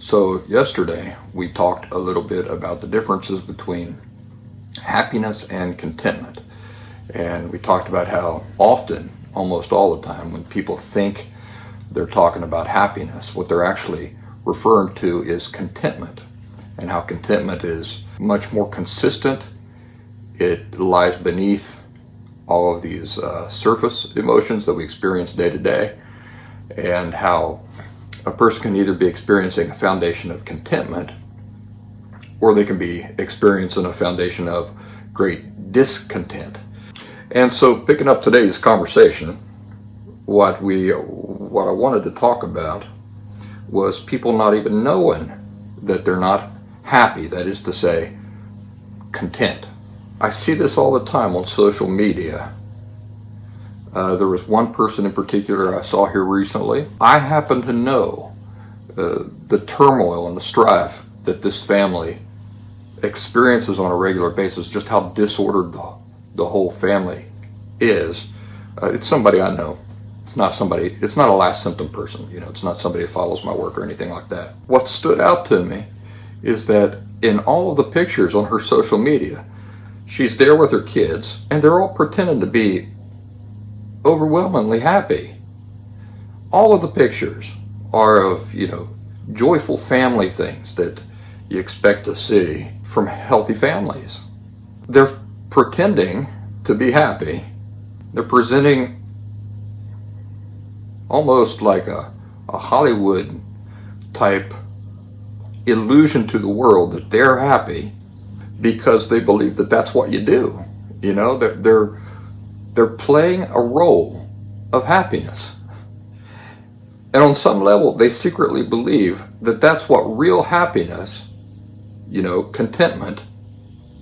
So yesterday we talked a little bit about the differences between happiness and contentment. And we talked about how often, almost all the time, when people think they're talking about happiness, what they're actually referring to is contentment, and how contentment is much more consistent. It lies beneath all of these surface emotions that we experience day to day, and how a person can either be experiencing a foundation of contentment, or they can be experiencing a foundation of great discontent. And so, picking up today's conversation, what I wanted to talk about was people not even knowing that they're not happy, that is to say, content. I see this all the time on social media. There was one person in particular I saw here recently. I happen to know the turmoil and the strife that this family experiences on a regular basis, just how disordered the whole family is. It's somebody I know. It's not a last symptom person. It's not somebody that follows my work or anything like that. What stood out to me is that in all of the pictures on her social media, she's there with her kids, and they're all pretending to be overwhelmingly happy. All of the pictures are of, joyful family things that you expect to see from healthy families. They're pretending to be happy. They're presenting almost like a Hollywood type illusion to the world that they're happy because they believe that that's what you do. They're playing a role of happiness. And on some level, they secretly believe that that's what real happiness, contentment,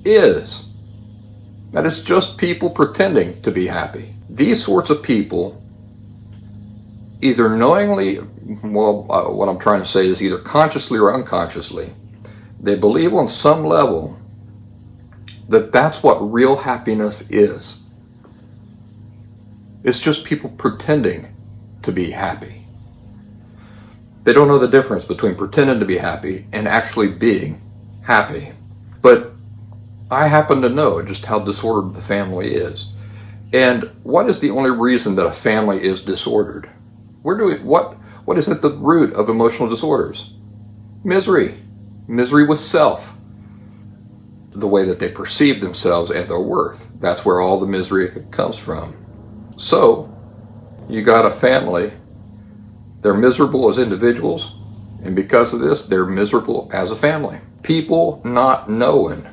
is. That it's just people pretending to be happy. These sorts of people, either knowingly, what I'm trying to say is either consciously or unconsciously, they believe on some level that that's what real happiness is. It's just people pretending to be happy. They don't know the difference between pretending to be happy and actually being happy. But I happen to know just how disordered the family is. And what is the only reason that a family is disordered? What is at the root of emotional disorders? Misery. Misery with self. The way that they perceive themselves and their worth. That's where all the misery comes from. So, you got a family, they're miserable as individuals, and because of this, they're miserable as a family. People not knowing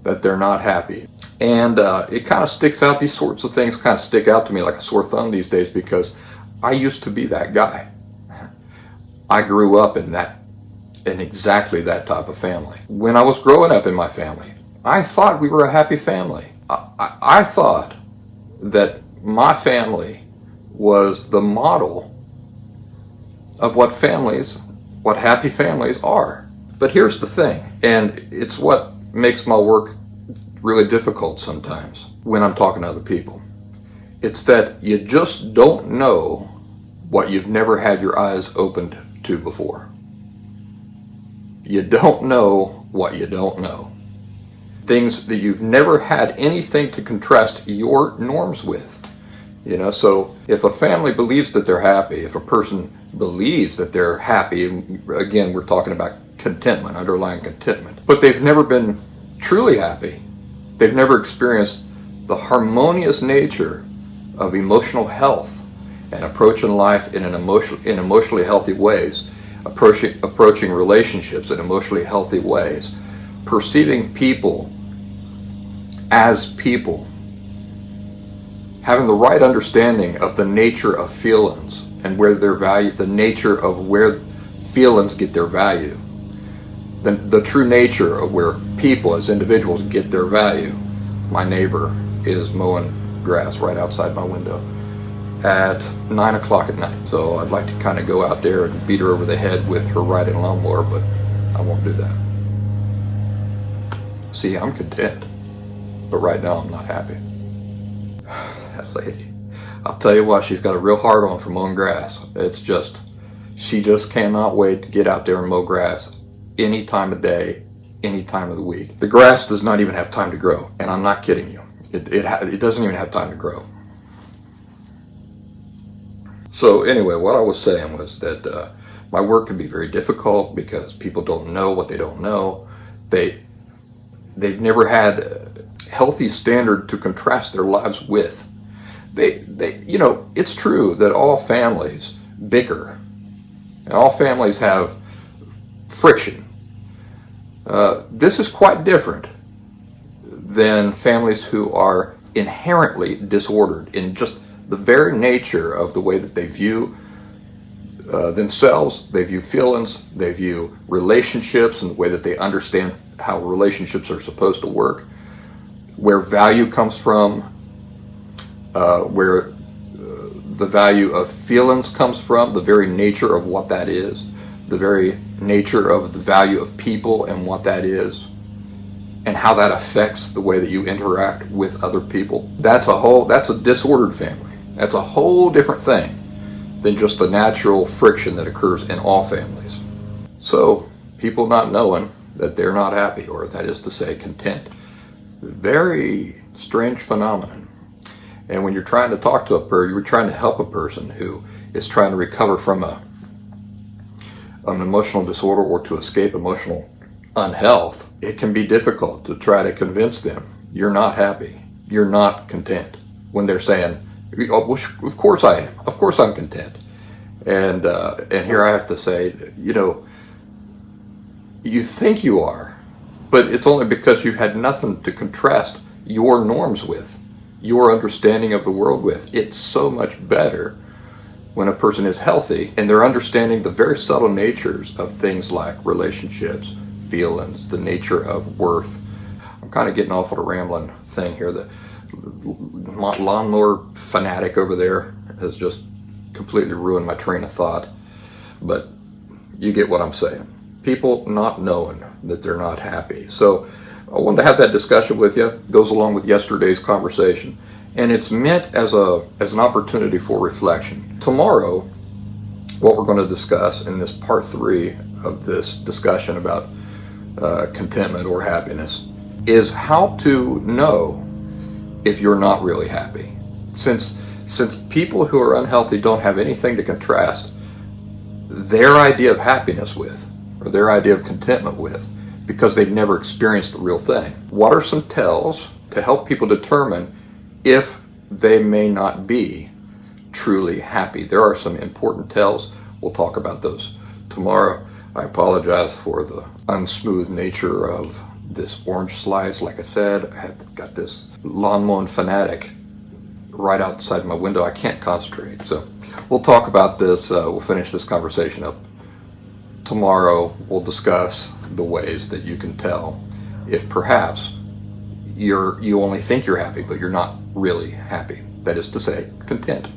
that they're not happy. And it kind of sticks out, these sorts of things kind of stick out to me like a sore thumb these days, because I used to be that guy. I grew up in exactly that type of family. When I was growing up in my family, I thought we were a happy family. I thought that my family was the model of what happy families are. But here's the thing, and it's what makes my work really difficult sometimes when I'm talking to other people. It's that you just don't know what you've never had your eyes opened to before. You don't know what you don't know. Things that you've never had anything to contrast your norms with. So if a family believes that they're happy, if a person believes that they're happy, again, we're talking about contentment, underlying contentment, but they've never been truly happy. They've never experienced the harmonious nature of emotional health and approaching life in emotionally healthy ways, approaching relationships in emotionally healthy ways, perceiving people as people, having the right understanding of the nature of feelings and where their value, the nature of where feelings get their value, the true nature of where people as individuals get their value. My neighbor is mowing grass right outside my window at 9 o'clock at night. So I'd like to kind of go out there and beat her over the head with her riding lawnmower, but I won't do that. See, I'm content, but right now I'm not happy. That lady, I'll tell you what, she's got a real hard on for mowing grass. It's just, She just cannot wait to get out there and mow grass any time of day, any time of the week. The grass does not even have time to grow, and I'm not kidding you. It doesn't even have time to grow. So anyway, what I was saying was that my work can be very difficult because people don't know what they don't know. They've never had a healthy standard to contrast their lives with. It's true that all families bicker, and all families have friction. This is quite different than families who are inherently disordered in just the very nature of the way that they view themselves, they view feelings, they view relationships, and the way that they understand how relationships are supposed to work, where value comes from, where the value of feelings comes from, the very nature of what that is, the very nature of the value of people and what that is, and how that affects the way that you interact with other people. That's a disordered family. That's a whole different thing than just the natural friction that occurs in all families. So, people not knowing that they're not happy, or that is to say, content. Very strange phenomenon. And when you're trying to talk to a person, you're trying to help a person who is trying to recover from an emotional disorder or to escape emotional unhealth, it can be difficult to try to convince them you're not happy, you're not content, when they're saying, oh, of course I am, of course I'm content. And here I have to say, you think you are, but it's only because you've had nothing to contrast your norms with, your understanding of the world with. It's so much better when a person is healthy and they're understanding the very subtle natures of things like relationships, feelings, the nature of worth. I'm kind of getting off on a rambling thing here. The lawnmower fanatic over there has just completely ruined my train of thought, but you get what I'm saying. People not knowing that they're not happy. So I wanted to have that discussion with you. It goes along with yesterday's conversation, and it's meant as an opportunity for reflection. Tomorrow, what we're going to discuss in this part 3 of this discussion about contentment or happiness is how to know if you're not really happy. Since people who are unhealthy don't have anything to contrast their idea of happiness with, or their idea of contentment with, because they've never experienced the real thing. What are some tells to help people determine if they may not be truly happy? There are some important tells. We'll talk about those tomorrow. I apologize for the unsmooth nature of this orange slice. Like I said, I have got this lawn mowing fanatic right outside my window. I can't concentrate. So we'll talk about this. We'll finish this conversation up tomorrow. We'll discuss the ways that you can tell if perhaps you only think you're happy, but you're not really happy. That is to say, content.